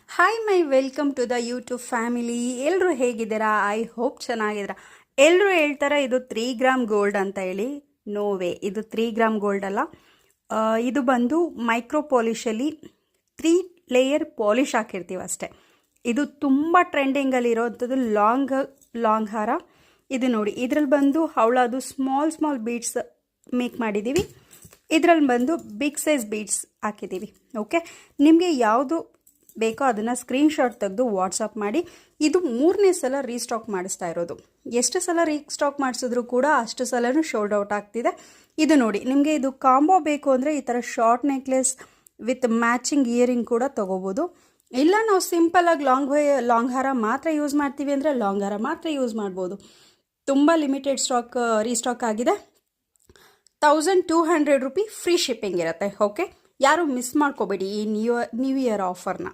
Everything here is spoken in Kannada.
Hi my welcome to the YouTube family. ಎಲ್ಲರೂ ಹೇಗಿದ್ದೀರಾ? ಐ ಹೋಪ್ ಚೆನ್ನಾಗಿದ್ದೀರಾ. ಎಲ್ಲರೂ ಹೇಳ್ತಾರೆ ಇದು 3 ಗ್ರಾಮ್ ಗೋಲ್ಡ್ ಅಂತ ಹೇಳಿ. ನೋ ವೇ, ಇದು 3 ಗ್ರಾಮ್ ಗೋಲ್ಡ್ ಅಲ್ಲ. ಇದು ಬಂದು ಮೈಕ್ರೋ ಪಾಲಿಶಲ್ಲಿ 3 ಲೇಯರ್ ಪಾಲಿಶ್ ಹಾಕಿರ್ತೀವಿ ಅಷ್ಟೇ. ಇದು ತುಂಬ ಟ್ರೆಂಡಿಂಗಲ್ಲಿ ಇರೋವಂಥದ್ದು ಲಾಂಗ್ ಹಾರ. ಇದು ನೋಡಿ, ಇದರಲ್ಲಿ ಬಂದು ಹವಳದು ಸ್ಮಾಲ್ ಬೀಡ್ಸ್ ಮೇಕ್ ಮಾಡಿದ್ದೀವಿ. ಇದರಲ್ಲಿ ಬಂದು ಬಿಗ್ ಸೈಜ್ ಬೀಡ್ಸ್ ಹಾಕಿದ್ದೀವಿ. ಓಕೆ, ನಿಮಗೆ ಯಾವುದು ಬೇಕೋ ಅದನ್ನು ಸ್ಕ್ರೀನ್ಶಾಟ್ ತೆಗೆದು ವಾಟ್ಸಪ್ ಮಾಡಿ. ಇದು 3ನೇ ಸಲ ರೀಸ್ಟಾಕ್ ಮಾಡಿಸ್ತಾ ಇರೋದು. ಎಷ್ಟು ಸಲ ರೀಸ್ಟಾಕ್ ಮಾಡಿಸಿದ್ರು ಕೂಡ ಅಷ್ಟು ಸಲನೂ ಶೋಲ್ಡ್ ಔಟ್ ಆಗ್ತಿದೆ. ಇದು ನೋಡಿ, ನಿಮಗೆ ಇದು ಕಾಂಬೋ ಬೇಕು ಅಂದರೆ ಈ ಥರ short necklace with matching earring ಕೂಡ ತೊಗೋಬೋದು. ಇಲ್ಲ ನಾವು ಸಿಂಪಲಾಗಿ ಲಾಂಗ್ ಹಾರ ಮಾತ್ರ ಯೂಸ್ ಮಾಡ್ತೀವಿ ಅಂದರೆ ಲಾಂಗ್ ಹಾರ ಮಾತ್ರ ಯೂಸ್ ಮಾಡ್ಬೋದು. ತುಂಬ ಲಿಮಿಟೆಡ್ ಸ್ಟಾಕ್ ರೀಸ್ಟಾಕ್ ಆಗಿದೆ. 1200 ರೂಪಿ ಫ್ರೀ ಶಿಪ್ಪಿಂಗ್ ಇರುತ್ತೆ. ಓಕೆ, ಯಾರು ಮಿಸ್ ಮಾಡ್ಕೋಬೇಡಿ ಈ ನ್ಯೂ ಇಯರ್ ಆಫರ್ನ.